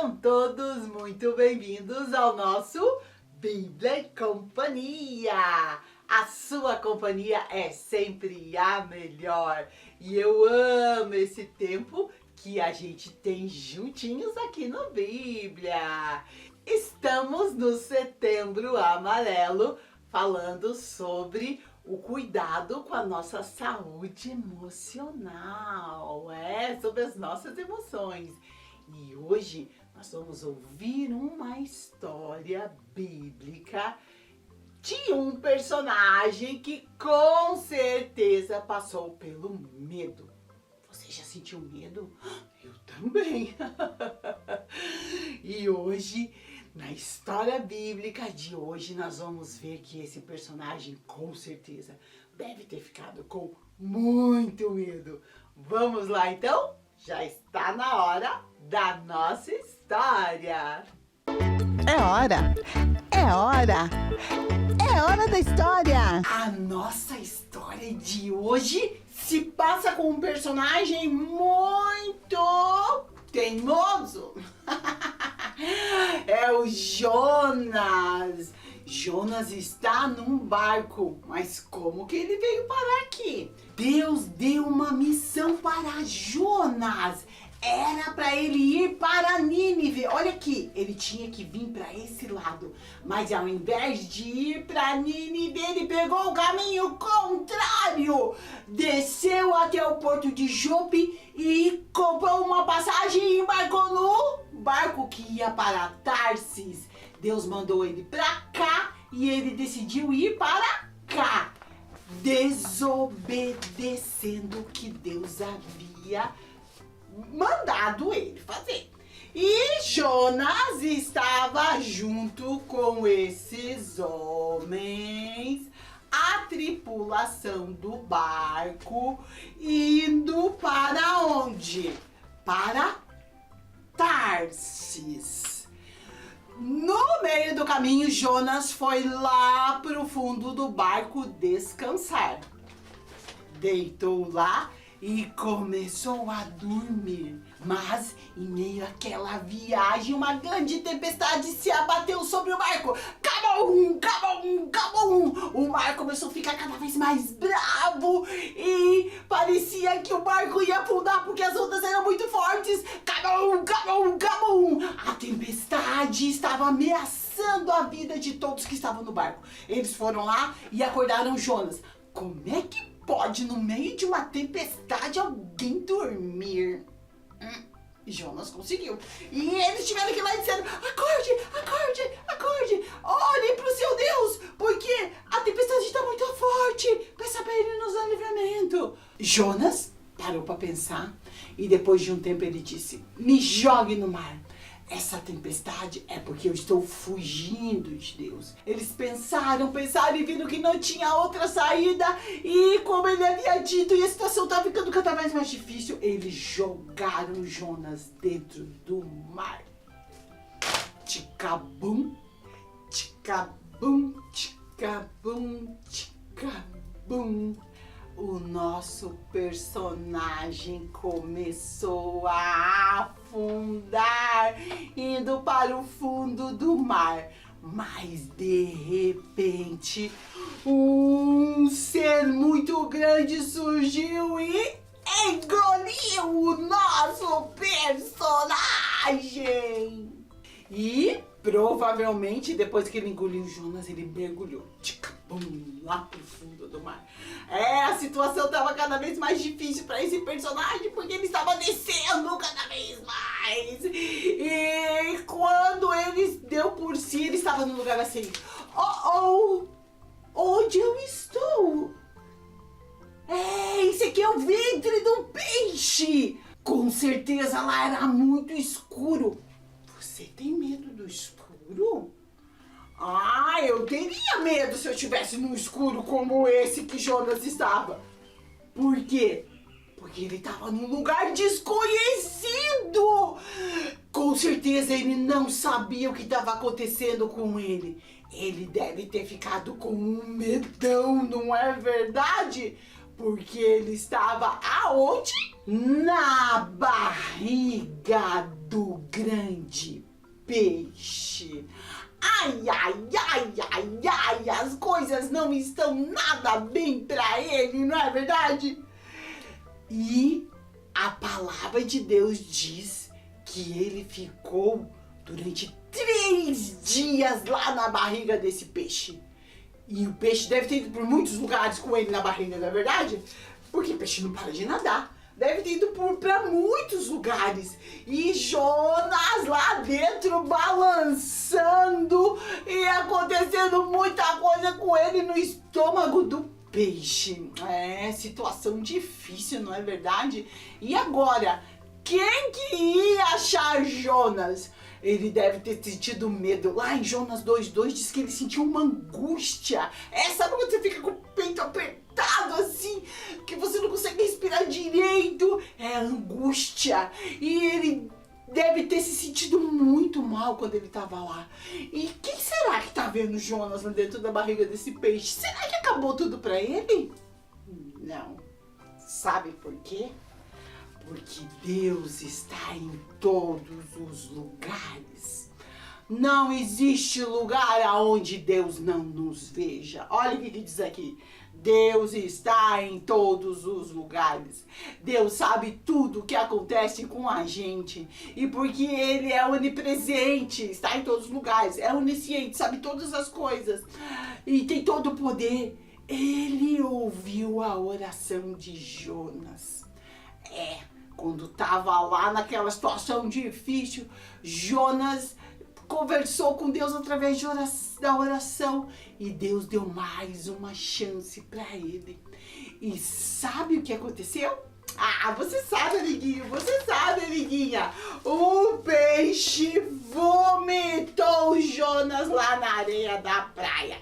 Sejam todos muito bem-vindos ao nosso Bíblia e Companhia. A sua companhia é sempre a melhor. E eu amo esse tempo que a gente tem juntinhos aqui no Bíblia. Estamos no Setembro Amarelo falando sobre o cuidado com a nossa saúde emocional, sobre as nossas emoções. E hoje nós vamos ouvir uma história bíblica de um personagem que com certeza passou pelo medo. Você já sentiu medo? Eu também. E hoje, na história bíblica de hoje, nós vamos ver que esse personagem com certeza deve ter ficado com muito medo. Vamos lá então? Já está na hora da nossa história. É hora! É hora! É hora da história! A nossa história de hoje se passa com um personagem muito teimoso. É o Jonas. Jonas está num barco, mas como que ele veio parar aqui? Deus deu uma missão para Jonas. Era para ele ir para Nínive. Olha aqui, ele tinha que vir para esse lado. Mas ao invés de ir para Nínive, ele pegou o caminho contrário. Desceu até o porto de Jope e comprou uma passagem e embarcou no barco que ia para Tarsis. Deus mandou ele para cá e ele decidiu ir para cá, desobedecendo o que Deus havia mandado ele fazer. E Jonas estava junto com esses homens, a tripulação do barco, indo para onde? Para Tarsis. No meio do caminho, Jonas foi lá pro fundo do barco descansar. Deitou lá e começou a dormir. Mas, em meio àquela viagem, uma grande tempestade se abateu sobre o barco. Cabum, cabum, cabum! O mar começou a ficar cada vez mais bravo e parecia que o barco ia afundar porque as ondas eram muito fortes. Cabum, cabum, cabum! A tempestade estava ameaçando a vida de todos que estavam no barco. Eles foram lá e acordaram Jonas. Como é que pode, no meio de uma tempestade, alguém dormir? Jonas conseguiu. E eles tiveram que ir lá dizendo: acorde, acorde, acorde, olhe para o seu Deus, porque a tempestade está muito forte. Peça para ele nos dar livramento. Jonas parou para pensar e depois de um tempo ele disse: me jogue no mar. Essa tempestade é porque eu estou fugindo de Deus. Eles pensaram e viram que não tinha outra saída. E como ele havia dito, e a situação estava ficando cada vez mais difícil, eles jogaram Jonas dentro do mar. Ticabum, ticabum, ticabum, ticabum. O nosso personagem começou a afundar, indo para o fundo do mar. Mas de repente, um ser muito grande surgiu e engoliu o nosso personagem. E provavelmente depois que ele engoliu Jonas, ele mergulhou lá pro fundo do mar. A situação estava cada vez mais difícil para esse personagem, porque ele estava descendo cada vez mais. E quando ele deu por si, ele estava num lugar assim: onde eu estou? Esse aqui é o ventre do peixe. Com certeza lá era muito escuro. Você tem medo do escuro? Eu teria medo se eu estivesse num escuro como esse que Jonas estava. Por quê? Porque ele estava num lugar desconhecido. Com certeza ele não sabia o que estava acontecendo com ele. Ele deve ter ficado com um medão, não é verdade? Porque ele estava aonde? na barriga do grande peixe. Ai, ai, ai, ai, ai, as coisas não estão nada bem para ele, não é verdade? E a palavra de Deus diz que ele ficou durante 3 dias lá na barriga desse peixe. E o peixe deve ter ido por muitos lugares com ele na barriga, não é verdade? Porque o peixe não para de nadar. Deve ter ido para muitos lugares. E Jonas lá dentro balançando e acontecendo muita coisa com ele no estômago do peixe. É situação difícil, não é verdade? E agora, quem que ia achar Jonas? Ele deve ter sentido medo. Lá em Jonas 2:2 diz que ele sentiu uma angústia. Sabe quando você fica com o peito apertado assim, que você não consegue respirar direito? É angústia. E ele deve ter se sentido muito mal quando ele estava lá. E quem será que tá vendo Jonas lá dentro da barriga desse peixe? Será que acabou tudo pra ele? Não. Sabe por quê? Porque Deus está em todos os lugares. Não existe lugar aonde Deus não nos veja. Olha o que diz aqui. Deus está em todos os lugares. Deus sabe tudo o que acontece com a gente. E porque Ele é onipresente, está em todos os lugares, é onisciente, sabe todas as coisas. E tem todo o poder. Ele ouviu a oração de Jonas. Quando estava lá naquela situação difícil, Jonas conversou com Deus através da oração e Deus deu mais uma chance para ele. E sabe o que aconteceu? Você sabe, amiguinho, você sabe, amiguinha. O peixe vomitou Jonas lá na areia da praia.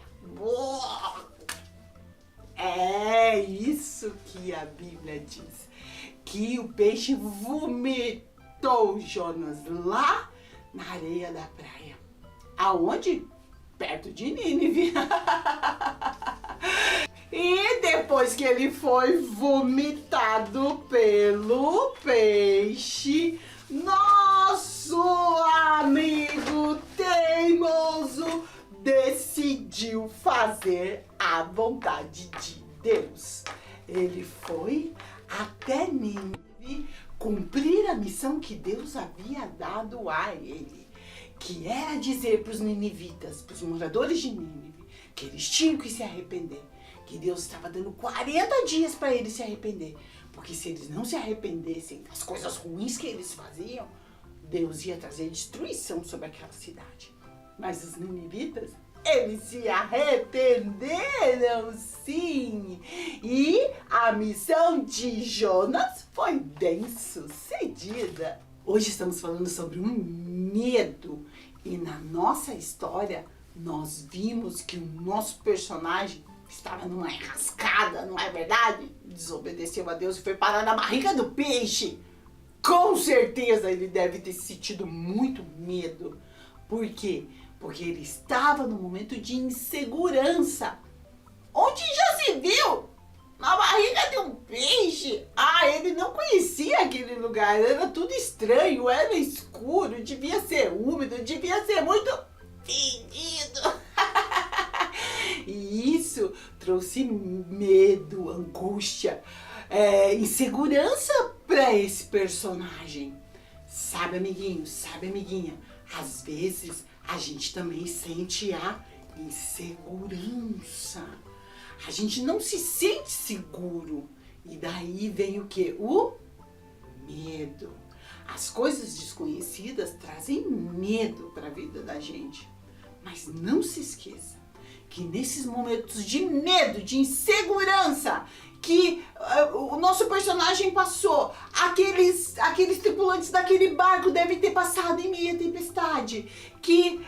É isso que a Bíblia diz. Que o peixe vomitou Jonas lá na areia da praia. Aonde? Perto de Nínive. E depois que ele foi vomitado pelo peixe, nosso amigo teimoso decidiu fazer a vontade de Deus. Ele foi até Nínive cumprir a missão que Deus havia dado a ele, que era dizer para os ninivitas, para os moradores de Nínive, que eles tinham que se arrepender, que Deus estava dando 40 dias para eles se arrepender, porque se eles não se arrependessem das coisas ruins que eles faziam, Deus ia trazer destruição sobre aquela cidade. Mas os ninivitas, eles se arrependeram, sim! E a missão de Jonas foi bem sucedida. Hoje estamos falando sobre um medo. E na nossa história, nós vimos que o nosso personagem estava numa enrascada, não é verdade? Desobedeceu a Deus e foi parar na barriga do peixe. Com certeza ele deve ter sentido muito medo. Por quê? Porque ele estava num momento de insegurança. Onde já se viu? Na barriga de um peixe. Ele não conhecia aquele lugar. Era tudo estranho, era escuro, devia ser úmido, devia ser muito fedido. E isso trouxe medo, angústia, insegurança para esse personagem. Sabe, amiguinho, sabe, amiguinha, às vezes a gente também sente a insegurança. A gente não se sente seguro. E daí vem o quê? O medo. As coisas desconhecidas trazem medo para a vida da gente. Mas não se esqueça que nesses momentos de medo, de insegurança, que o nosso personagem passou, aqueles tripulantes daquele barco devem ter passado em meia tempestade, que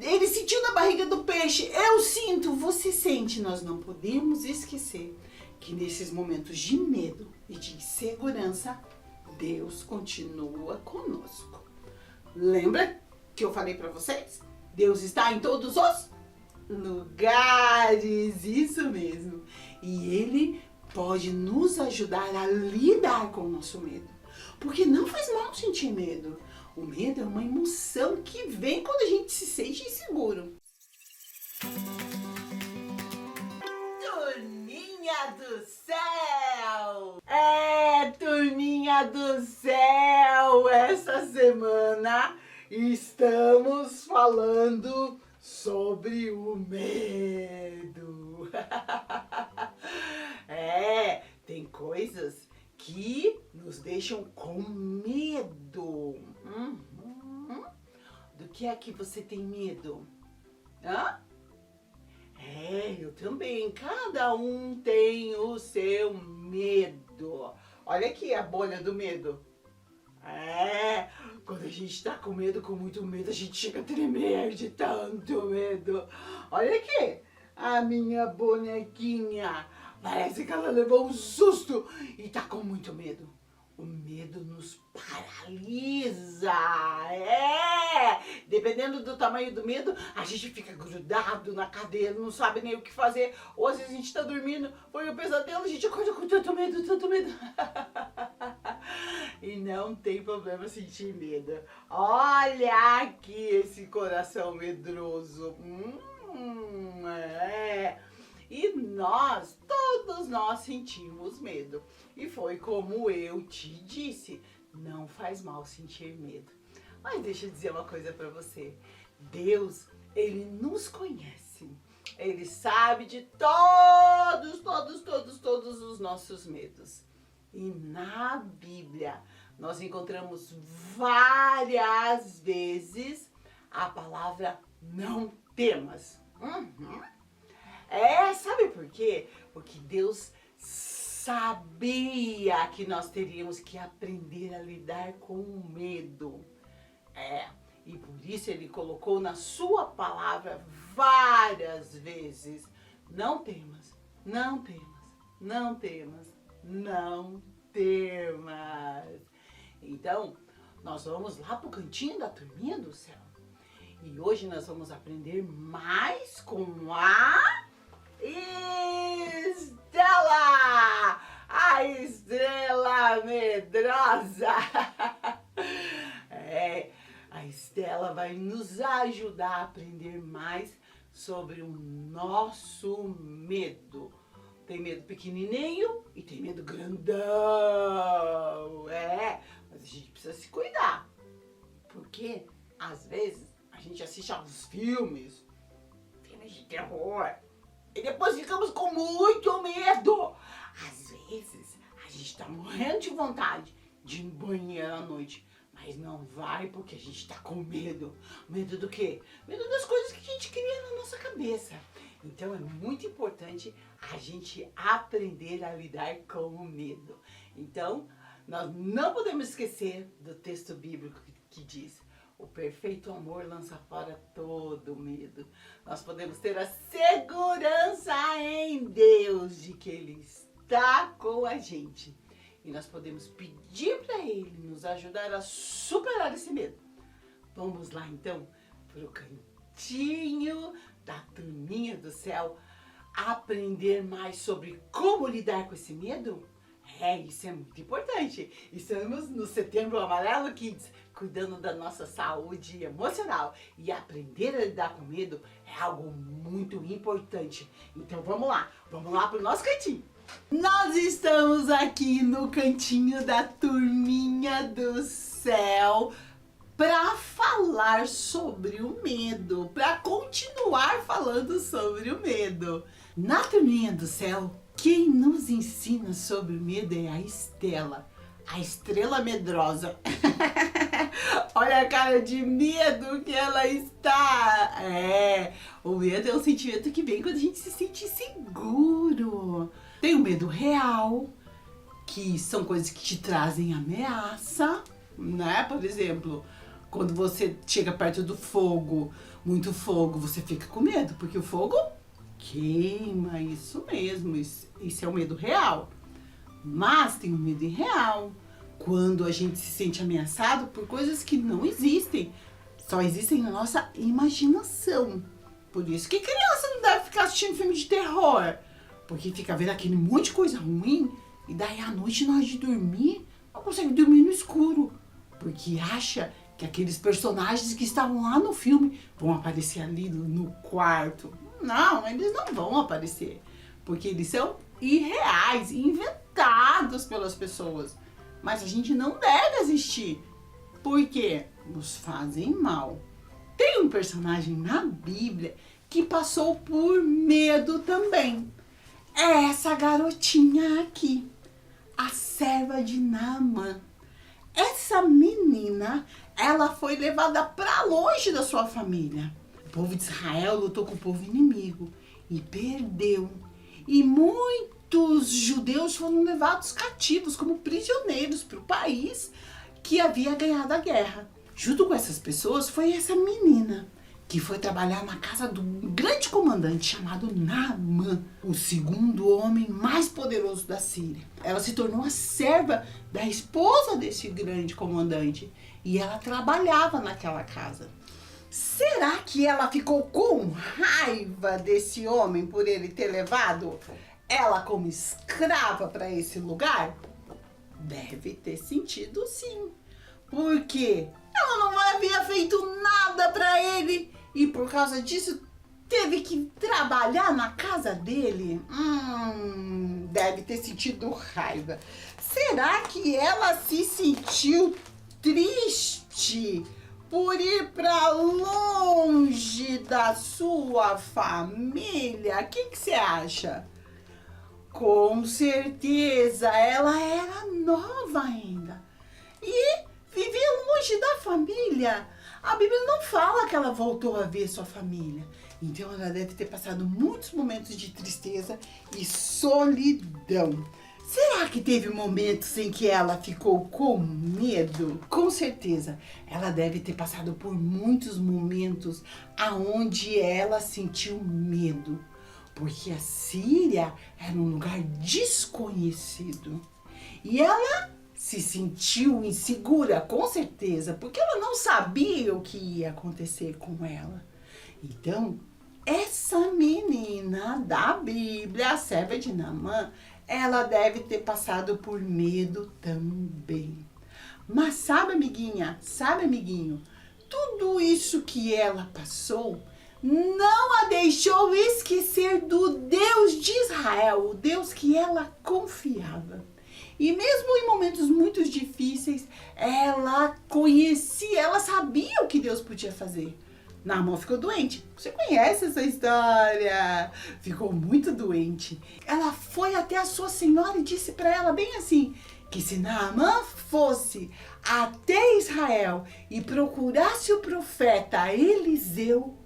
ele sentiu na barriga do peixe, eu sinto, você sente, nós não podemos esquecer que nesses momentos de medo e de insegurança, Deus continua conosco. Lembra que eu falei para vocês? Deus está em todos os lugares, isso mesmo. E Ele pode nos ajudar a lidar com o nosso medo. Porque não faz mal sentir medo. O medo é uma emoção que vem quando a gente se sente inseguro. Turminha do céu! Turminha do céu! Essa semana estamos falando sobre o medo. Tem coisas que nos deixam com medo. Do que é que você tem medo? Hã? Eu também. Cada um tem o seu medo. Olha aqui a bolha do medo. Quando a gente tá com medo, com muito medo, a gente chega a tremer de tanto medo. Olha aqui, a minha bonequinha. Parece que ela levou um susto e tá com muito medo. O medo nos paralisa. Dependendo do tamanho do medo, a gente fica grudado na cadeira, não sabe nem o que fazer. Ou às vezes a gente tá dormindo, foi um pesadelo, a gente acorda com tanto medo, tanto medo. E não tem problema sentir medo. Olha aqui esse coração medroso. E todos nós sentimos medo. E foi como eu te disse, não faz mal sentir medo. Mas deixa eu dizer uma coisa pra você. Deus, Ele nos conhece. Ele sabe de todos os nossos medos. E na Bíblia, nós encontramos várias vezes a palavra não temas. Sabe por quê? Porque Deus sabia que nós teríamos que aprender a lidar com o medo. E por isso Ele colocou na sua palavra várias vezes: não temas, não temas, não temas, não temas. Então, nós vamos lá pro cantinho da turminha do céu. E hoje nós vamos aprender mais com a Estela! A estrela medrosa! A Estela vai nos ajudar a aprender mais sobre o nosso medo. Tem medo pequenininho e tem medo grandão. Mas a gente precisa se cuidar. Porque, às vezes, a gente assiste alguns filmes de terror. E depois ficamos com muito medo. Às vezes, a gente tá morrendo de vontade de ir no banheiro à noite. Mas não vai porque a gente tá com medo. Medo do quê? Medo das coisas que a gente cria na nossa cabeça. Então é muito importante a gente aprender a lidar com o medo. Então, nós não podemos esquecer do texto bíblico que diz: o perfeito amor lança fora todo medo. Nós podemos ter a segurança em Deus de que Ele está com a gente. E nós podemos pedir para Ele nos ajudar a superar esse medo. Vamos lá então para o cantinho da turminha do céu aprender mais sobre como lidar com esse medo? Isso é muito importante. Estamos no Setembro Amarelo Kids, cuidando da nossa saúde emocional. E aprender a lidar com medo é algo muito importante. Então vamos lá pro nosso cantinho. Nós estamos aqui no cantinho da turminha do céu para falar sobre o medo, para continuar falando sobre o medo. Na turminha do céu, quem nos ensina sobre o medo é a Estela, a estrela medrosa. Olha a cara de medo que ela está. O medo é um sentimento que vem quando a gente se sente inseguro. Tem o medo real, que são coisas que te trazem ameaça, né? Por exemplo, quando você chega perto do fogo, muito fogo, você fica com medo, porque o fogo queima, isso mesmo, isso é o medo real. Mas tem o medo irreal, quando a gente se sente ameaçado por coisas que não existem, só existem na nossa imaginação. Por isso que criança não deve ficar assistindo filme de terror, porque fica vendo aquele monte de coisa ruim, e daí à noite, na hora de dormir, não consegue dormir no escuro, porque acha que aqueles personagens que estavam lá no filme vão aparecer ali no quarto. Não, eles não vão aparecer, porque eles são irreais, inventados pelas pessoas. Mas a gente não deve assistir, porque nos fazem mal. Tem um personagem na Bíblia que passou por medo também. É essa garotinha aqui, a serva de Naamã. Essa menina, ela foi levada para longe da sua família. O povo de Israel lutou com o povo inimigo e perdeu. E muitos judeus foram levados cativos como prisioneiros para o país que havia ganhado a guerra. Junto com essas pessoas foi essa menina que foi trabalhar na casa do grande comandante chamado Naamã, o segundo homem mais poderoso da Síria. Ela se tornou a serva da esposa desse grande comandante e ela trabalhava naquela casa. Será que ela ficou com raiva desse homem por ele ter levado ela como escrava para esse lugar? Deve ter sentido sim, porque ela não havia feito nada para ele e por causa disso teve que trabalhar na casa dele. Deve ter sentido raiva. Será que ela se sentiu triste por ir para longe da sua família? O que você acha? Com certeza, ela era nova ainda e vivia longe da família. A Bíblia não fala que ela voltou a ver sua família. Então ela deve ter passado muitos momentos de tristeza e solidão. Será que teve momentos em que ela ficou com medo? Com certeza, ela deve ter passado por muitos momentos aonde ela sentiu medo. Porque a Síria era um lugar desconhecido. E ela se sentiu insegura, com certeza, porque ela não sabia o que ia acontecer com ela. Então, essa menina da Bíblia, a serva de Naamã, ela deve ter passado por medo também. Mas sabe, amiguinha, sabe, amiguinho, tudo isso que ela passou não a deixou esquecer do Deus de Israel, o Deus que ela confiava. E mesmo em momentos muito difíceis, ela conhecia, ela sabia o que Deus podia fazer. Naamã ficou doente. Você conhece essa história? Ficou muito doente. Ela foi até a sua senhora e disse para ela bem assim, que se Naamã fosse até Israel e procurasse o profeta Eliseu,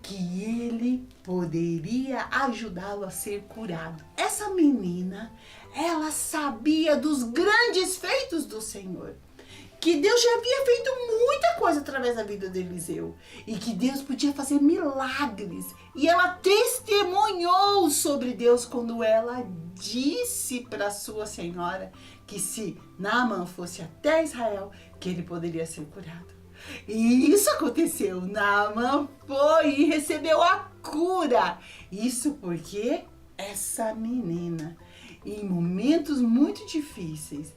que ele poderia ajudá-lo a ser curado. Essa menina, ela sabia dos grandes feitos do Senhor. Que Deus já havia feito muita coisa através da vida de Eliseu. E que Deus podia fazer milagres. E ela testemunhou sobre Deus quando ela disse para sua senhora que se Naamã fosse até Israel, que ele poderia ser curado. E isso aconteceu. Naamã foi e recebeu a cura. Isso porque essa menina, em momentos muito difíceis,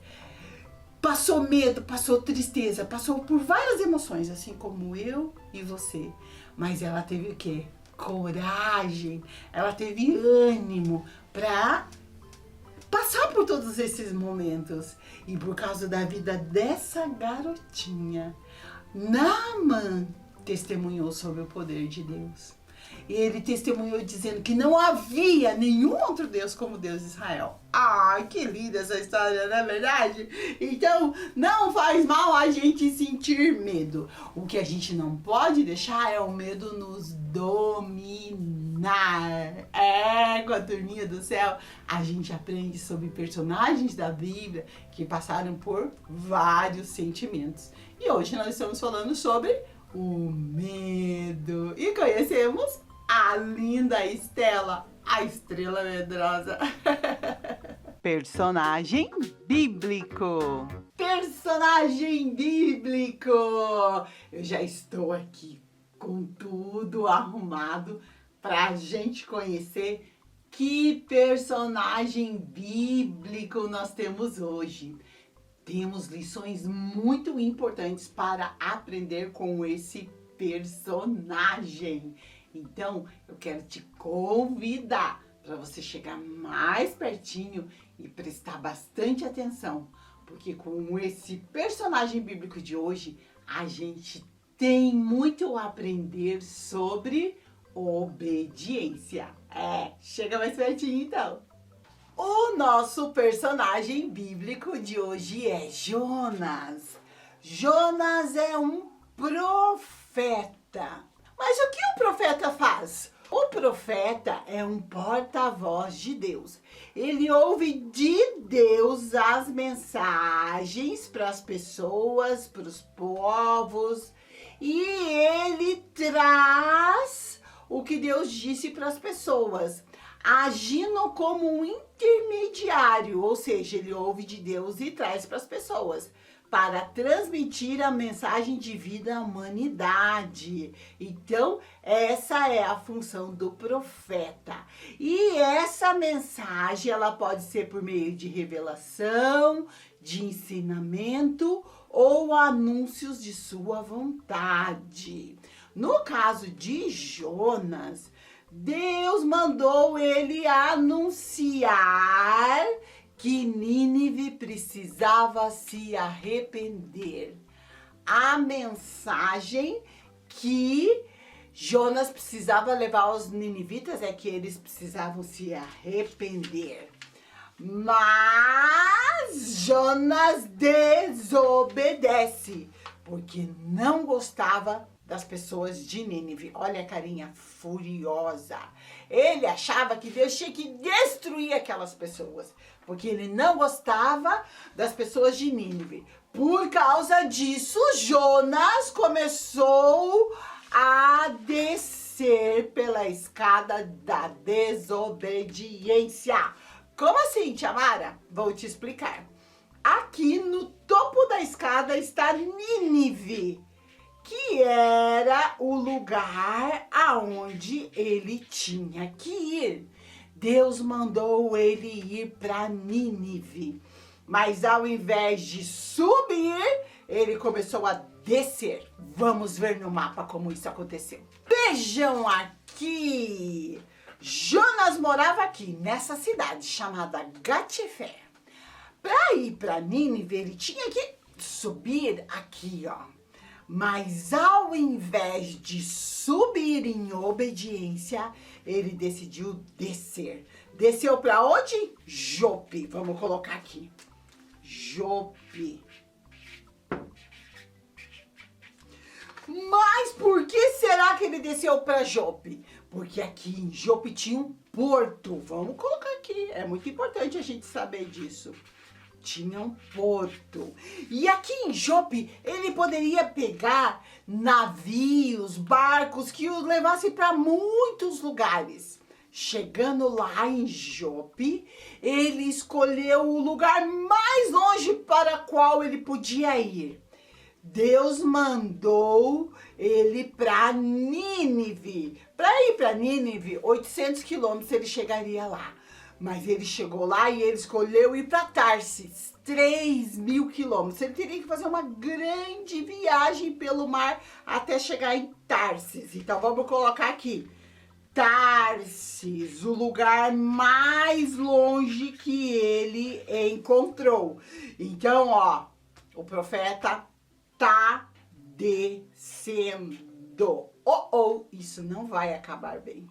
passou medo, passou tristeza, passou por várias emoções, assim como eu e você. Mas ela teve o quê? Coragem. Ela teve ânimo para passar por todos esses momentos. E por causa da vida dessa garotinha, Naamã testemunhou sobre o poder de Deus. Ele testemunhou dizendo que não havia nenhum outro Deus como o Deus de Israel. Ai, que linda essa história, não é verdade? Então, não faz mal a gente sentir medo. O que a gente não pode deixar é o medo nos dominar. Com a turminha do céu, a gente aprende sobre personagens da Bíblia que passaram por vários sentimentos. E hoje nós estamos falando sobre o medo. E conhecemos a linda Estela, a estrela medrosa. Personagem bíblico. Personagem bíblico. Eu já estou aqui com tudo arrumado pra gente conhecer Que personagem bíblico nós temos hoje. Temos lições muito importantes para aprender com esse personagem. Então, eu quero te convidar para você chegar mais pertinho e prestar bastante atenção, porque com esse personagem bíblico de hoje, a gente tem muito a aprender sobre obediência. Chega mais pertinho então. O nosso personagem bíblico de hoje é Jonas. Jonas é um profeta. Mas o que o profeta faz? O profeta é um porta-voz de Deus. Ele ouve de Deus as mensagens para as pessoas, para os povos, e ele traz o que Deus disse para as pessoas, agindo como um intermediário, ou seja, ele ouve de Deus e traz para as pessoas, para transmitir a mensagem de vida à humanidade. Então, essa é a função do profeta. E essa mensagem, ela pode ser por meio de revelação, de ensinamento ou anúncios de sua vontade. No caso de Jonas, Deus mandou ele anunciar que Nínive precisava se arrepender. A mensagem que Jonas precisava levar aos ninivitas é que eles precisavam se arrepender. Mas Jonas desobedece, porque não gostava das pessoas de Nínive. Olha a carinha furiosa. Ele achava que Deus tinha que destruir aquelas pessoas, porque ele não gostava das pessoas de Nínive. Por causa disso, Jonas começou a descer pela escada da desobediência. Como assim, Tia Mara? Vou te explicar. Aqui no topo da escada está Nínive, que era o lugar aonde ele tinha que ir. Deus mandou ele ir para Nínive, mas ao invés de subir, ele começou a descer. Vamos ver no mapa como isso aconteceu. Vejam aqui. Jonas morava aqui, nessa cidade chamada Gatifé. Para ir para Nínive, ele tinha que subir aqui, ó. Mas ao invés de subir em obediência, ele decidiu descer. Desceu para onde? Jope. Vamos colocar aqui. Jope. Mas por que será que ele desceu para Jope? Porque aqui em Jope tinha um porto. Vamos colocar aqui. É muito importante a gente saber disso. Tinha um porto. E aqui em Jope, ele poderia pegar navios, barcos que o levassem para muitos lugares. Chegando lá em Jope, ele escolheu o lugar mais longe para qual ele podia ir. Deus mandou ele para Nínive. Para ir para Nínive, 800 quilômetros ele chegaria lá. Mas ele chegou lá e ele escolheu ir para Tarsis, 3.000 quilômetros. Ele teria que fazer uma grande viagem pelo mar até chegar em Tarsis. Então vamos colocar aqui. Tarsis, o lugar mais longe que ele encontrou. Então, ó, o profeta tá descendo. Isso não vai acabar bem.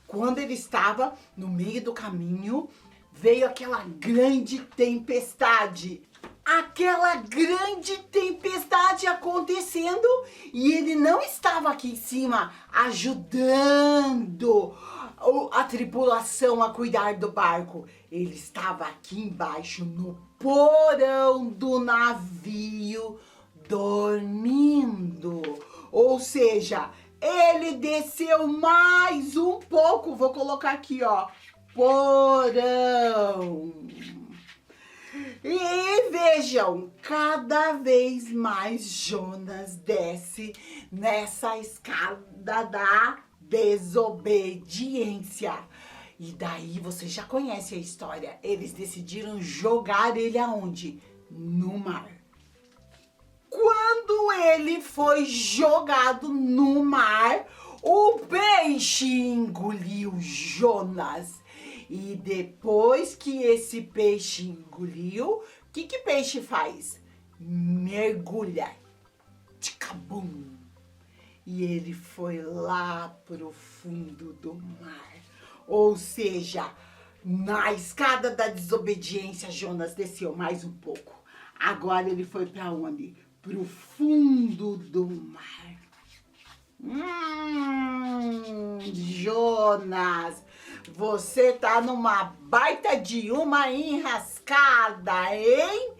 Quando ele estava no meio do caminho, veio aquela grande tempestade. Aquela grande tempestade acontecendo e ele não estava aqui em cima ajudando a tripulação a cuidar do barco. Ele estava aqui embaixo no porão do navio dormindo. Ou seja, ele desceu mais um pouco. Vou colocar aqui, ó, porão. E vejam, cada vez mais Jonas desce nessa escada da desobediência. E daí você já conhece a história. Eles decidiram jogar ele aonde? No mar. Quando ele foi jogado no mar, o peixe engoliu Jonas. E depois que esse peixe engoliu, o que peixe faz? Mergulha. Tchicabum. E ele foi lá pro fundo do mar. Ou seja, na escada da desobediência, Jonas desceu mais um pouco. Agora ele foi para onde? Pro fundo do mar. Jonas, você tá numa baita de uma enrascada, hein?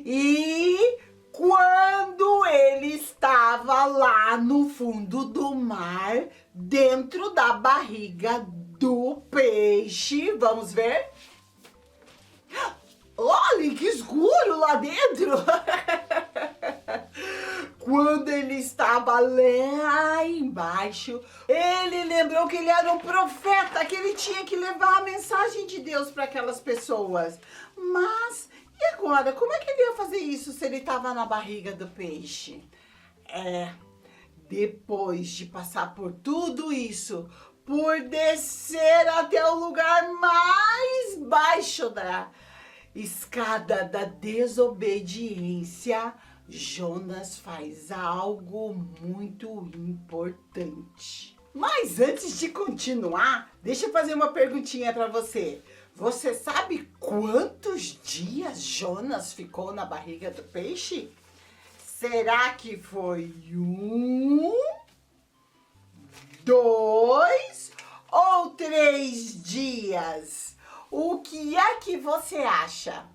E quando ele estava lá no fundo do mar, dentro da barriga do peixe, vamos ver? Olha que escuro lá dentro! Quando ele estava lá embaixo, ele lembrou que ele era um profeta, que ele tinha que levar a mensagem de Deus para aquelas pessoas. Mas, e agora? Como é que ele ia fazer isso se ele estava na barriga do peixe? Depois de passar por tudo isso, por descer até o lugar mais baixo da escada da desobediência, Jonas faz algo muito importante. Mas antes de continuar, deixa eu fazer uma perguntinha para você. Você sabe quantos dias Jonas ficou na barriga do peixe? Será que foi 1, 2 ou 3 dias? O que é que você acha?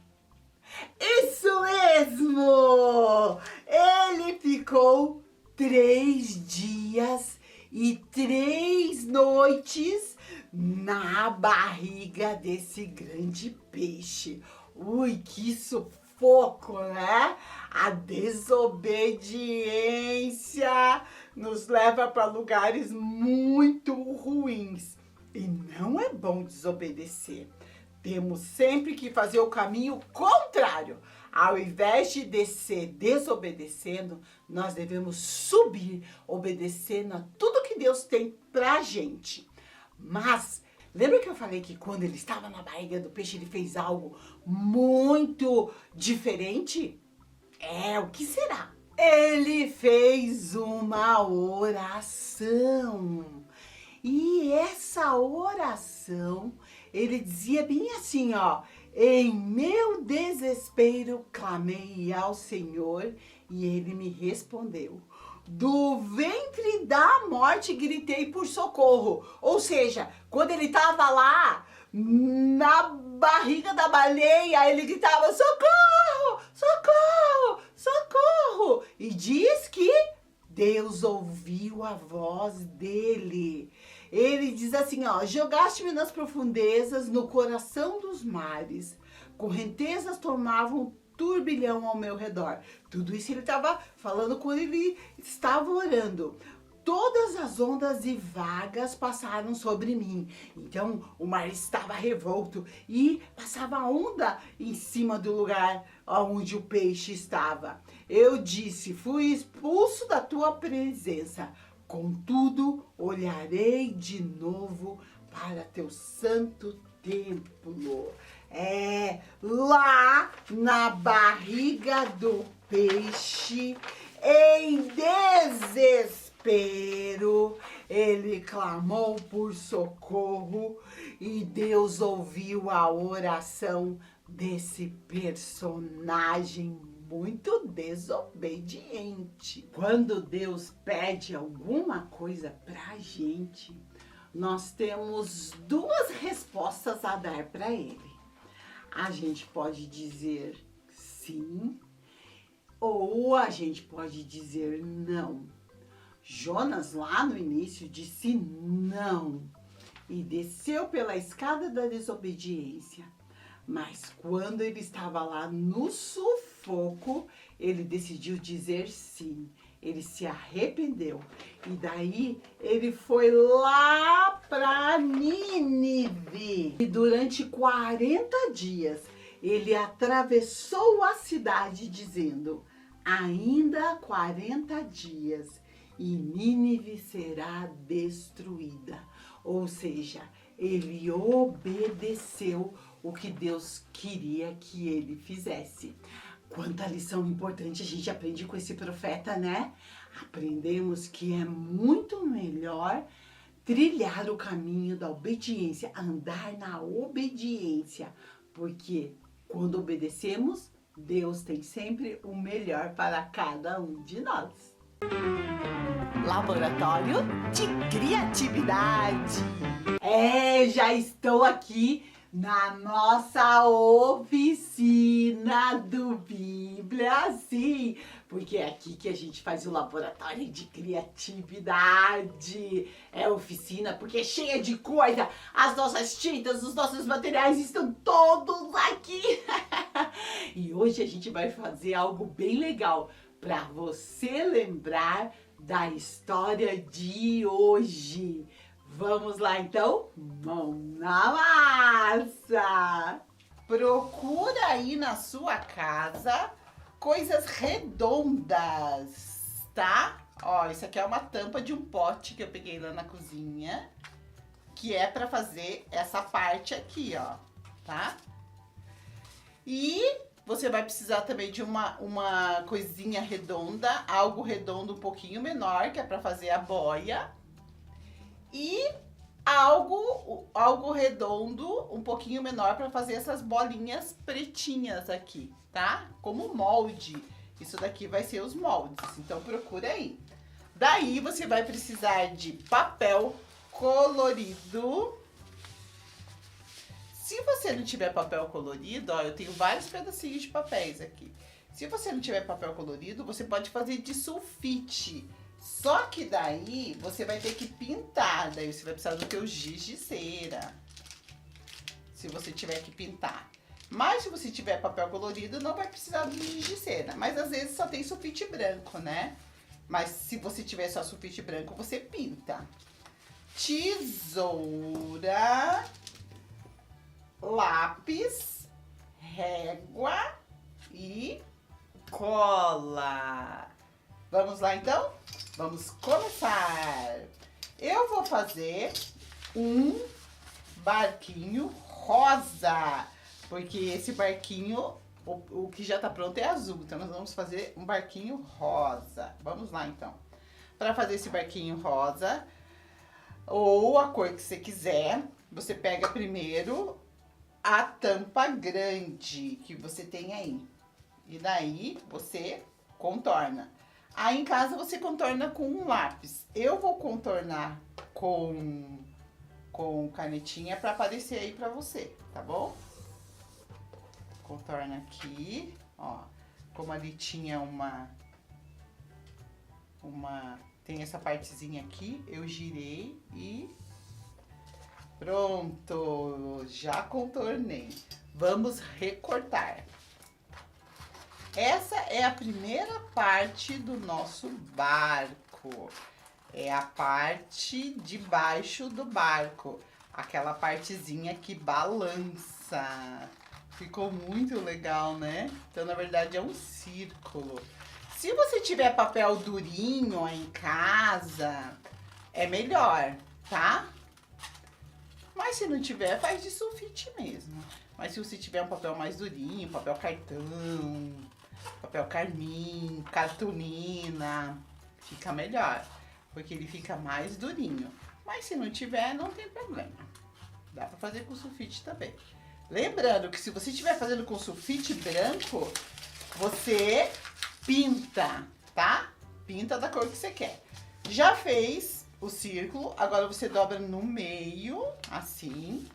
Isso mesmo! Ele ficou 3 dias e 3 noites na barriga desse grande peixe. Ui, que sufoco, né? A desobediência nos leva para lugares muito ruins. E não é bom desobedecer. Temos sempre que fazer o caminho contrário. Ao invés de descer desobedecendo, nós devemos subir obedecendo a tudo que Deus tem pra gente. Mas, lembra que eu falei que quando ele estava na barriga do peixe, ele fez algo muito diferente? O que será? Ele fez uma oração. E essa oração, ele dizia bem assim, ó: em meu desespero clamei ao Senhor e ele me respondeu. Do ventre da morte gritei por socorro. Ou seja, quando ele estava lá na barriga da baleia, ele gritava: socorro, socorro, socorro. E diz que Deus ouviu a voz dele. Ele diz assim, ó: jogaste-me nas profundezas, no coração dos mares. Correntezas tomavam turbilhão ao meu redor. Tudo isso ele estava falando quando ele estava orando. Todas as ondas e vagas passaram sobre mim. Então o mar estava revolto e passava a onda em cima do lugar onde o peixe estava. Eu disse: fui expulso da tua presença. Contudo, olharei de novo para teu santo templo. Lá na barriga do peixe, em desespero, ele clamou por socorro e Deus ouviu a oração desse personagem muito desobediente. Quando Deus pede alguma coisa pra gente, nós temos 2 respostas a dar para ele. A gente pode dizer sim, ou a gente pode dizer não. Jonas lá no início disse não e desceu pela escada da desobediência. Mas quando ele estava lá no sufoco, ele decidiu dizer sim. ele se arrependeu. E daí ele foi lá para Nínive. E durante 40 dias ele atravessou a cidade dizendo: ainda 40 dias e Nínive será destruída. Ou seja, ele obedeceu o que Deus queria que ele fizesse. Quanta lição importante a gente aprende com esse profeta, né? Aprendemos que é muito melhor trilhar o caminho da obediência, andar na obediência, porque quando obedecemos, Deus tem sempre o melhor para cada um de nós. Laboratório de Criatividade. Já estou aqui na nossa oficina do Bíblia, sim, porque é aqui que a gente faz o laboratório de criatividade. É oficina porque é cheia de coisa, as nossas tintas, os nossos materiais estão todos aqui. E hoje a gente vai fazer algo bem legal para você lembrar da história de hoje. Vamos lá então? Mão na massa! Procura aí na sua casa coisas redondas, tá? Ó, isso aqui é uma tampa de um pote que eu peguei lá na cozinha, que é para fazer essa parte aqui, ó, tá? E você vai precisar também de uma coisinha redonda, algo redondo um pouquinho menor, que é para fazer a boia. E algo redondo, um pouquinho menor, para fazer essas bolinhas pretinhas aqui, tá? Como molde. Isso daqui vai ser os moldes, então procura aí. Daí você vai precisar de papel colorido. Se você não tiver papel colorido, ó, eu tenho vários pedacinhos de papéis aqui. Se você não tiver papel colorido, você pode fazer de sulfite. Só que daí você vai ter que pintar, daí você vai precisar do teu giz de cera, se você tiver que pintar. Mas se você tiver papel colorido, não vai precisar do giz de cera. Mas às vezes só tem sulfite branco, né? Mas se você tiver só sulfite branco, você pinta. Tesoura, lápis, régua e cola. Vamos lá então? Vamos começar! Eu vou fazer um barquinho rosa, porque esse barquinho, o que já tá pronto é azul, então nós vamos fazer um barquinho rosa. Vamos lá então. Para fazer esse barquinho rosa, ou a cor que você quiser, você pega primeiro a tampa grande que você tem aí. E daí você contorna. Aí em casa você contorna com um lápis. Eu vou contornar com canetinha para aparecer aí para você, tá bom? Contorna aqui, ó. Como ali tinha tem essa partezinha aqui, eu girei e pronto, já contornei. Vamos recortar. Essa é a primeira parte do nosso barco. É a parte de baixo do barco. Aquela partezinha que balança. Ficou muito legal, né? Então, na verdade, é um círculo. Se você tiver papel durinho aí em casa, é melhor, tá? Mas se não tiver, faz de sulfite mesmo. Mas se você tiver um papel mais durinho, papel cartão, papel carmim, cartolina, fica melhor, porque ele fica mais durinho. Mas se não tiver, não tem problema. Dá pra fazer com sulfite também. Lembrando que se você estiver fazendo com sulfite branco, você pinta, tá? Pinta da cor que você quer. Já fez o círculo, agora você dobra no meio, assim,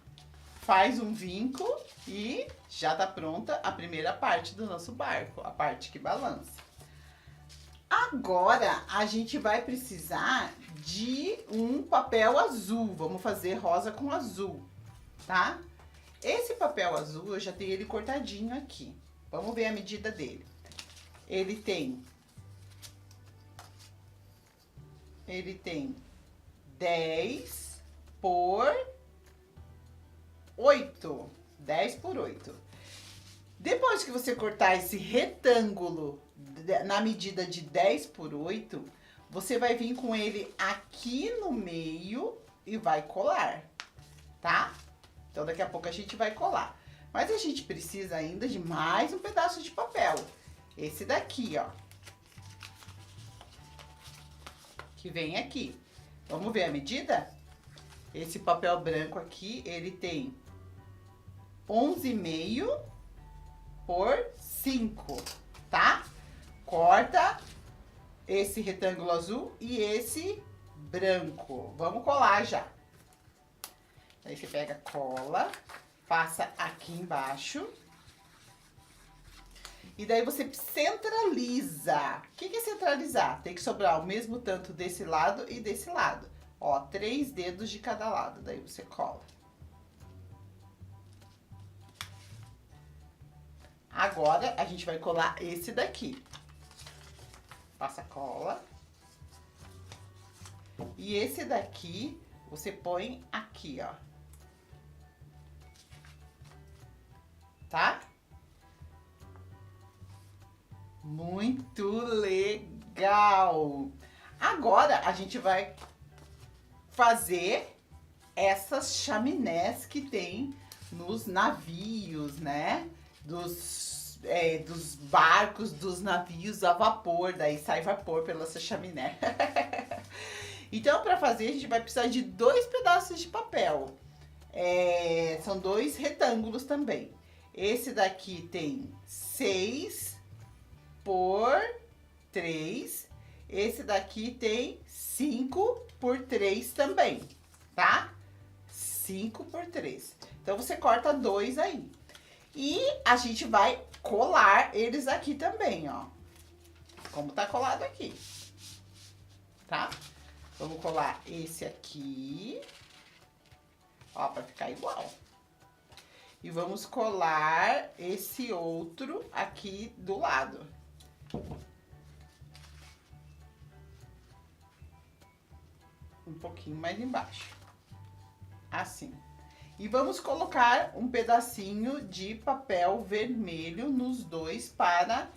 faz um vinco e já tá pronta a primeira parte do nosso barco, a parte que balança. Agora a gente vai precisar de um papel azul, vamos fazer rosa com azul, tá? Esse papel azul eu já tenho ele cortadinho aqui, vamos ver a medida dele. Ele tem ele tem 10 por 8. 10 por 8. Depois que você cortar esse retângulo na medida de 10 por 8, você vai vir com ele aqui no meio e vai colar, tá? Então daqui a pouco a gente vai colar. Mas a gente precisa ainda de mais um pedaço de papel. Esse daqui, ó. Que vem aqui. Vamos ver a medida? Esse papel branco aqui, ele tem 11,5 por 5, tá? Corta esse retângulo azul e esse branco. Vamos colar já. Aí você pega cola, passa aqui embaixo. E daí você centraliza. O que é centralizar? Tem que sobrar o mesmo tanto desse lado e desse lado. Ó, 3 dedos de cada lado. Daí você cola. Agora, a gente vai colar esse daqui. Passa cola. E esse daqui, você põe aqui, ó. Tá? Muito legal! Agora, a gente vai fazer essas chaminés que tem nos navios, né? Dos barcos, dos navios a vapor, daí sai vapor pela essa chaminé. Então, para fazer, a gente vai precisar de 2 pedaços de papel. São 2 retângulos também. Esse daqui tem 6 por 3. Esse daqui tem 5 por 3 também, tá? 5 por 3. Então, você corta 2 aí. E a gente vai colar eles aqui também, ó. Como tá colado aqui. Tá? Vamos colar esse aqui. Ó, pra ficar igual. E vamos colar esse outro aqui do lado. Um pouquinho mais embaixo. Assim. E vamos colocar um pedacinho de papel vermelho nos dois para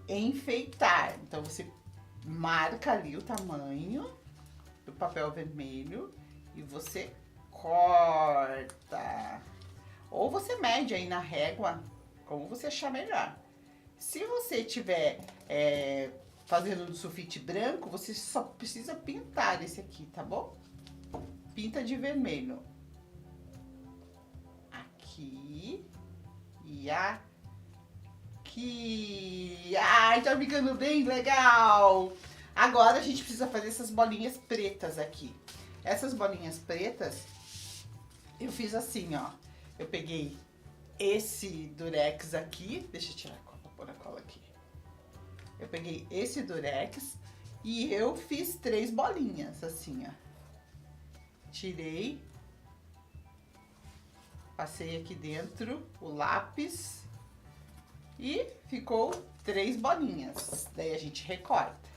enfeitar. Então, você marca ali o tamanho do papel vermelho e você corta. Ou você mede aí na régua, como você achar melhor. Se você tiver fazendo no sulfite branco, você só precisa pintar esse aqui, tá bom? Pinta de vermelho. Aqui e aqui. Ai, tá ficando bem legal! Agora a gente precisa fazer essas bolinhas pretas aqui. Essas bolinhas pretas, eu fiz assim, ó. Eu peguei esse durex aqui. Deixa eu tirar a cola, pôr a cola aqui. Eu peguei esse durex e eu fiz 3 bolinhas, assim, ó. Tirei. Passei aqui dentro o lápis e ficou 3 bolinhas. Daí a gente recorta.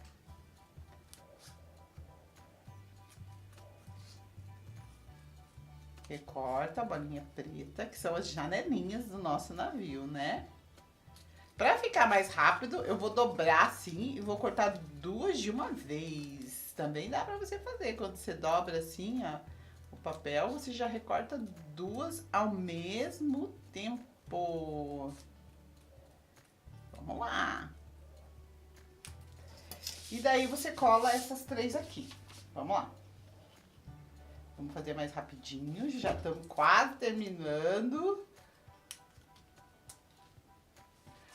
Recorta a bolinha preta, que são as janelinhas do nosso navio, né? Pra ficar mais rápido, eu vou dobrar assim e vou cortar 2 de uma vez. Também dá pra você fazer. Quando você dobra assim, ó, o papel, você já recorta 2 ao mesmo tempo. Vamos lá. E daí você cola essas 3 aqui. Vamos lá. Vamos fazer mais rapidinho, já estamos quase terminando.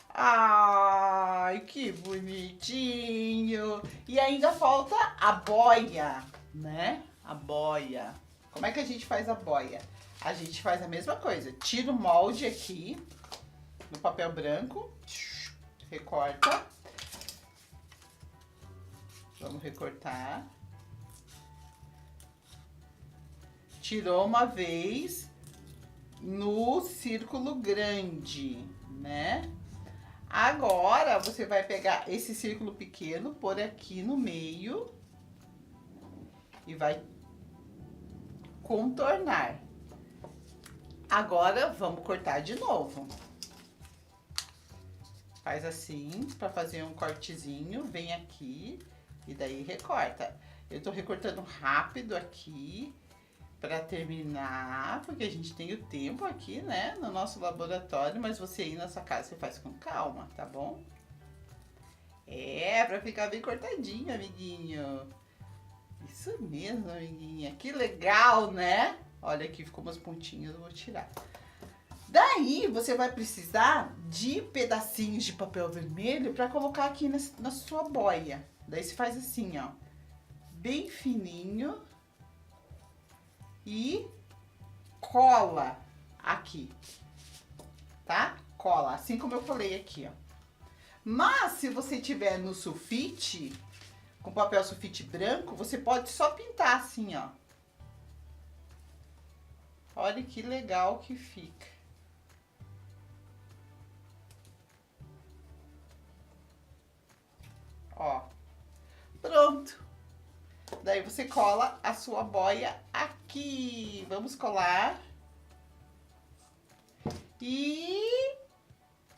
Ai, que bonitinho! E ainda falta a boia, né? A boia. Como é que a gente faz a boia? A gente faz a mesma coisa. Tira o molde aqui no papel branco, recorta. Vamos recortar. Tirou uma vez no círculo grande, né? Agora, você vai pegar esse círculo pequeno, pôr aqui no meio e vai contornar. Agora vamos cortar de novo. Faz assim, para fazer um cortezinho, vem aqui e daí recorta. Eu tô recortando rápido aqui para terminar, porque a gente tem o tempo aqui, né, no nosso laboratório, mas você aí na sua casa você faz com calma, tá bom? É, para ficar bem cortadinho, amiguinho. Isso mesmo, amiguinha. Que legal, né? Olha aqui, ficou umas pontinhas, eu vou tirar. Daí, você vai precisar de pedacinhos de papel vermelho para colocar aqui na sua boia. Daí você faz assim, ó. Bem fininho. E cola aqui. Tá? Cola, assim como eu falei aqui, ó. Mas, se você tiver no sulfite, com papel sulfite branco, você pode só pintar assim, ó. Olha que legal que fica. Ó, pronto. Daí você cola a sua boia aqui. Vamos colar. E...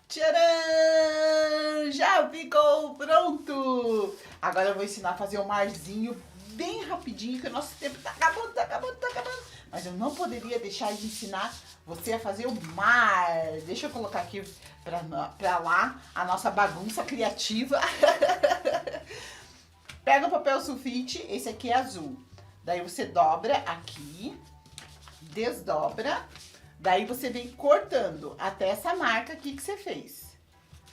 tcharam! Já ficou pronto! Agora eu vou ensinar a fazer um marzinho bem rapidinho, que o nosso tempo tá acabando, tá acabando, tá acabando. Mas eu não poderia deixar de ensinar você a fazer o mar. Deixa eu colocar aqui pra lá a nossa bagunça criativa. Pega o papel sulfite, esse aqui é azul. Daí você dobra aqui, desdobra. Daí você vem cortando até essa marca aqui que você fez.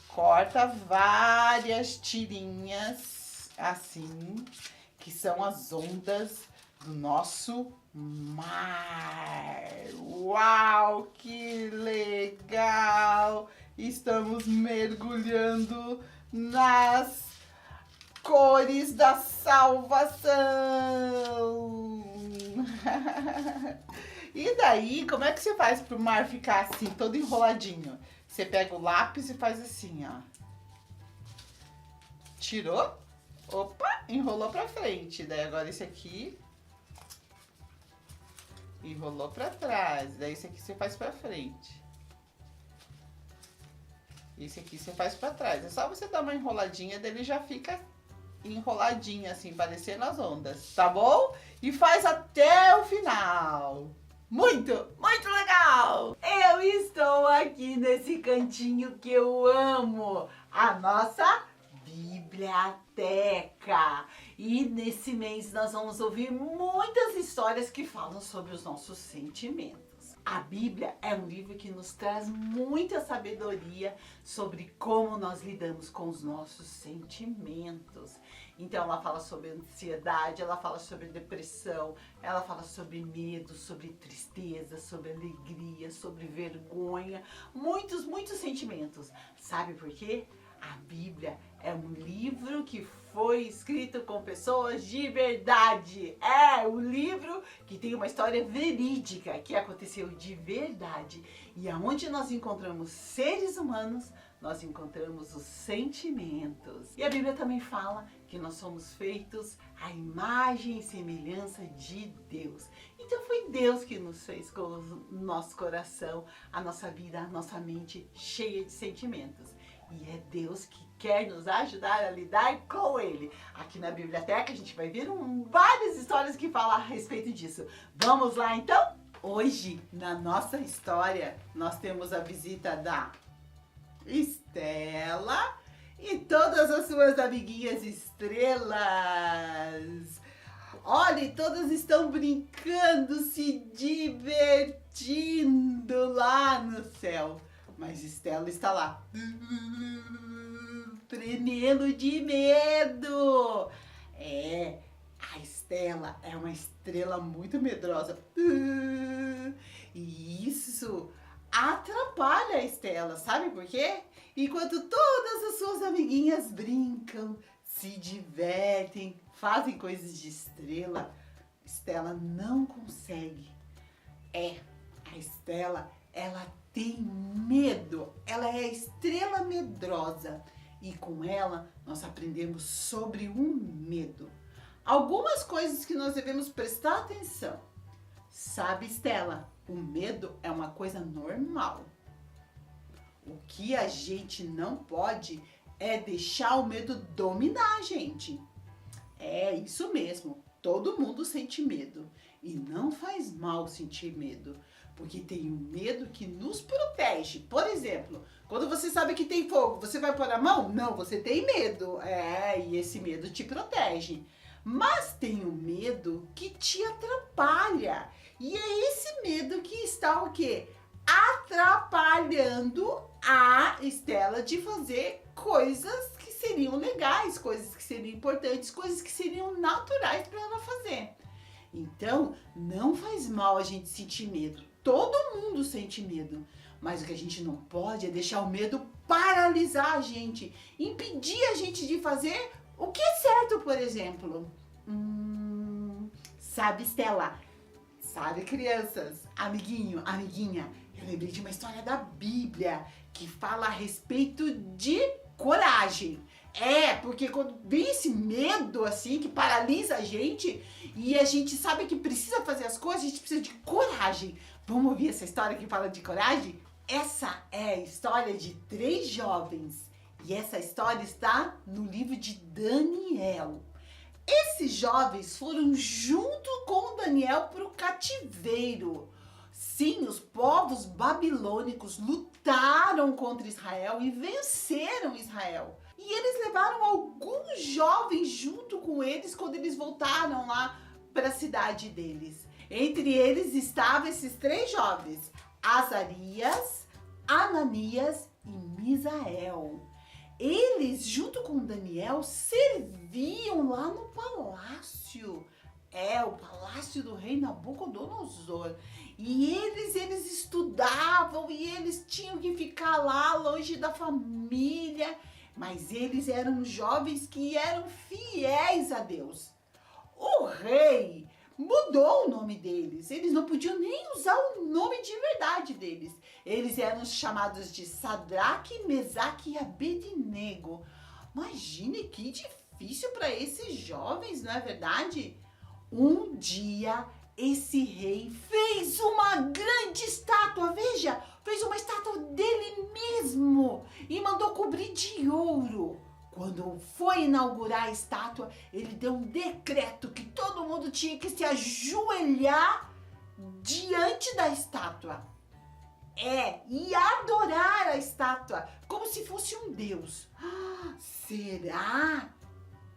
Corta várias tirinhas, assim, que são as ondas do nosso mar. Uau, que legal! Estamos mergulhando nas cores da salvação. E daí, como é que você faz pro mar ficar assim, todo enroladinho? Você pega o lápis e faz assim, ó. Tirou? Opa, enrolou pra frente. Daí agora esse aqui enrolou pra trás. Daí esse aqui você faz pra frente. Esse aqui você faz pra trás. É só você dar uma enroladinha, daí ele já fica enroladinho assim, parecendo as ondas, tá bom? E faz até o final. Muito, muito legal! Eu estou aqui nesse cantinho que eu amo, a nossa biblioteca. E nesse mês nós vamos ouvir muitas histórias que falam sobre os nossos sentimentos. A Bíblia é um livro que nos traz muita sabedoria sobre como nós lidamos com os nossos sentimentos. Então ela fala sobre ansiedade, ela fala sobre depressão, ela fala sobre medo, sobre tristeza, sobre alegria, sobre vergonha, muitos, muitos sentimentos. Sabe por quê? A Bíblia é um livro que foi escrito com pessoas de verdade. É um livro que tem uma história verídica que aconteceu de verdade. E aonde nós encontramos seres humanos, nós encontramos os sentimentos. E a Bíblia também fala que nós somos feitos à imagem e semelhança de Deus. Então foi Deus que nos fez com o nosso coração, a nossa vida, a nossa mente cheia de sentimentos. E é Deus que quer nos ajudar a lidar com Ele. Aqui na biblioteca a gente vai ver várias histórias que falam a respeito disso. Vamos lá então? Hoje, na nossa história, nós temos a visita da Estela e todas as suas amiguinhas estrelas. Olha, todas estão brincando, se divertindo lá no céu. Mas Estela está lá, tremendo de medo. É, a Estela é uma estrela muito medrosa. E isso atrapalha a Estela, sabe por quê? Enquanto todas as suas amiguinhas brincam, se divertem, fazem coisas de estrela, Estela não consegue. A Estela, ela tem medo, ela é a estrela medrosa e com ela nós aprendemos sobre o medo. Algumas coisas que nós devemos prestar atenção. Sabe, Estela, o medo é uma coisa normal. O que a gente não pode é deixar o medo dominar a gente. É isso mesmo, todo mundo sente medo. E não faz mal sentir medo, porque tem um medo que nos protege. Por exemplo, quando você sabe que tem fogo, você vai pôr a mão? Não, você tem medo. E esse medo te protege. Mas tem um medo que te atrapalha. E é esse medo que está o quê? Atrapalhando a Estela de fazer coisas que seriam legais, coisas que seriam importantes, coisas que seriam naturais para ela fazer. Então, não faz mal a gente sentir medo. Todo mundo sente medo. Mas o que a gente não pode é deixar o medo paralisar a gente, impedir a gente de fazer o que é certo, por exemplo. Sabe, Estela? Sabe, crianças? Amiguinho, amiguinha, eu lembrei de uma história da Bíblia que fala a respeito de coragem. Porque quando vem esse medo assim que paralisa a gente e a gente sabe que precisa fazer as coisas, a gente precisa de coragem. Vamos ouvir essa história que fala de coragem? Essa é a história de 3 jovens e essa história está no livro de Daniel. Esses jovens foram junto com Daniel para o cativeiro. Sim, os povos babilônicos lutaram contra Israel e venceram Israel. E eles levaram alguns jovens junto com eles quando eles voltaram lá para a cidade deles. Entre eles estavam esses 3 jovens, Azarias, Ananias e Misael. Eles, junto com Daniel, serviam lá no palácio. O palácio do rei Nabucodonosor. E eles estudavam e eles tinham que ficar lá longe da família. Mas eles eram jovens que eram fiéis a Deus. O rei mudou o nome deles. Eles não podiam nem usar o nome de verdade deles. Eles eram chamados de Sadraque, Mesaque e Abednego. Imagine que difícil para esses jovens, não é verdade? Um dia, esse rei fez uma grande estátua, veja, fez uma estátua dele mesmo e mandou cobrir de ouro. Quando foi inaugurar a estátua, ele deu um decreto que todo mundo tinha que se ajoelhar diante da estátua. E adorar a estátua, como se fosse um deus. Será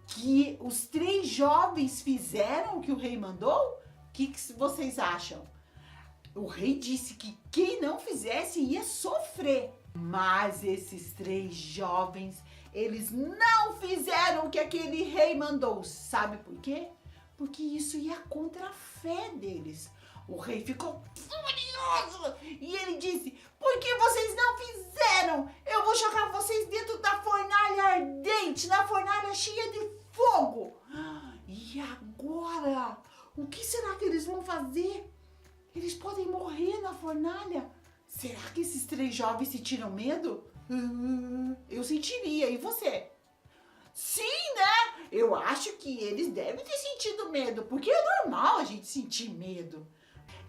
que os 3 jovens fizeram o que o rei mandou? O que vocês acham? O rei disse que quem não fizesse ia sofrer. Mas esses 3 jovens, eles não fizeram o que aquele rei mandou. Sabe por quê? Porque isso ia contra a fé deles. O rei ficou furioso e ele disse: por que vocês não fizeram? Eu vou jogar vocês dentro da fornalha ardente, na fornalha cheia de fogo. E agora? O que será que eles vão fazer? Eles podem morrer na fornalha. Será que esses 3 jovens sentiram medo? Eu sentiria, e você? Sim, né? Eu acho que eles devem ter sentido medo, porque é normal a gente sentir medo.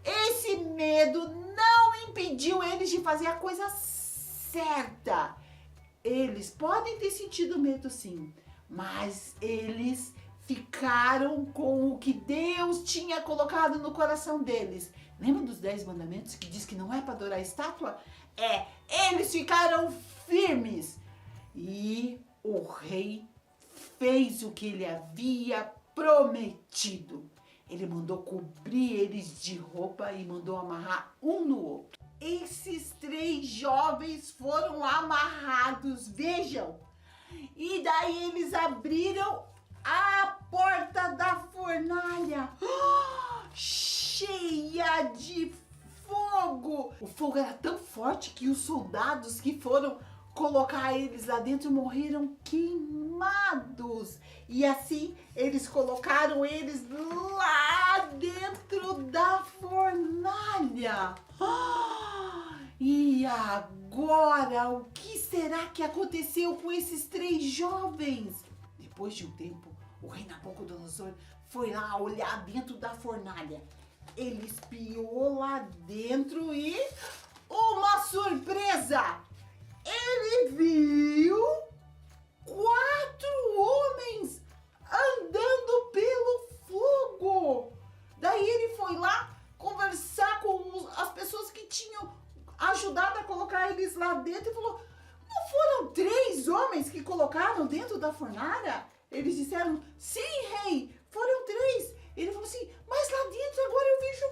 Esse medo não impediu eles de fazer a coisa certa. Eles podem ter sentido medo, sim, mas eles ficaram com o que Deus tinha colocado no coração deles. Lembra dos 10 mandamentos que diz que não é para adorar a estátua? Eles ficaram firmes. E o rei fez o que ele havia prometido. Ele mandou cobrir eles de roupa e mandou amarrar um no outro. Esses 3 jovens foram amarrados, vejam. E daí eles abriram a porta da fornalha, cheia de fogo. O fogo era tão forte que os soldados que foram colocar eles lá dentro morreram queimados. E assim eles colocaram eles lá dentro da fornalha. E agora, o que será que aconteceu com esses 3 jovens? Depois de um tempo, O rei Nabucodonosor foi lá olhar dentro da fornalha. Ele espiou lá dentro e... uma surpresa! Ele viu 4 homens andando pelo fogo. Daí ele foi lá conversar com as pessoas que tinham ajudado a colocar eles lá dentro e falou: não foram 3 homens que colocaram dentro da fornalha? Eles disseram: sim, rei, foram 3. Ele falou assim: mas lá dentro agora eu vejo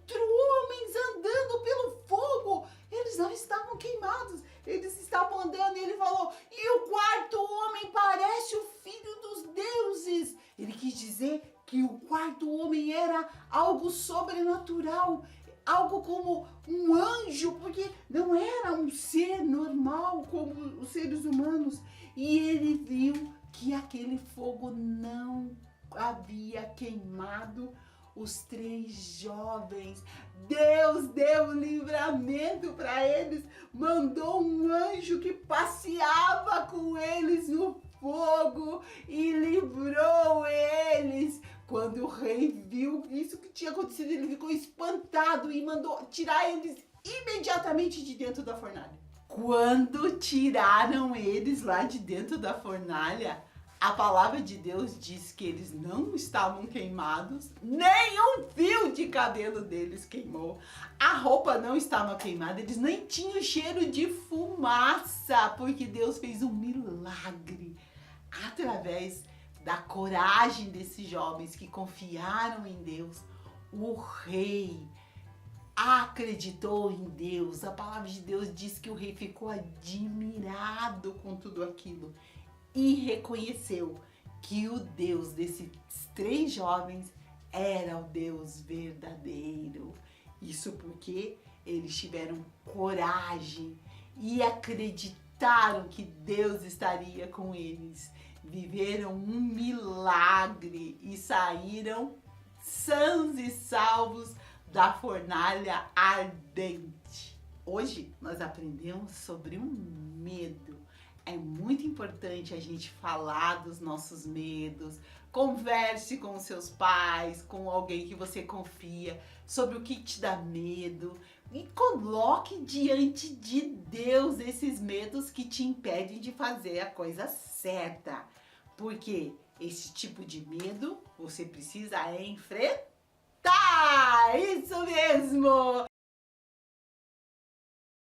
4 homens andando pelo fogo. Eles não estavam queimados, eles estavam andando. E ele falou: e o 4º homem parece o filho dos deuses. Ele quis dizer que o 4º homem era algo sobrenatural, algo como um anjo, porque não era um ser normal como os seres humanos. E ele viu que aquele fogo não havia queimado os 3 jovens. Deus deu livramento para eles, mandou um anjo que passeava com eles no fogo e livrou eles. Quando o rei viu isso que tinha acontecido, ele ficou espantado e mandou tirar eles imediatamente de dentro da fornalha. Quando tiraram eles lá de dentro da fornalha, a palavra de Deus diz que eles não estavam queimados, nem um fio de cabelo deles queimou, a roupa não estava queimada, eles nem tinham cheiro de fumaça, porque Deus fez um milagre através da coragem desses jovens que confiaram em Deus. O rei acreditou em Deus. A palavra de Deus diz que o rei ficou admirado com tudo aquilo e reconheceu que o Deus desses 3 jovens era o Deus verdadeiro. Isso porque eles tiveram coragem e acreditaram que Deus estaria com eles. Viveram um milagre e saíram sãos e salvos da fornalha ardente. Hoje nós aprendemos sobre um medo. É muito importante a gente falar dos nossos medos. Converse com os seus pais, com alguém que você confia, sobre o que te dá medo. E coloque diante de Deus esses medos que te impedem de fazer a coisa certa. Porque esse tipo de medo você precisa enfrentar. Isso mesmo!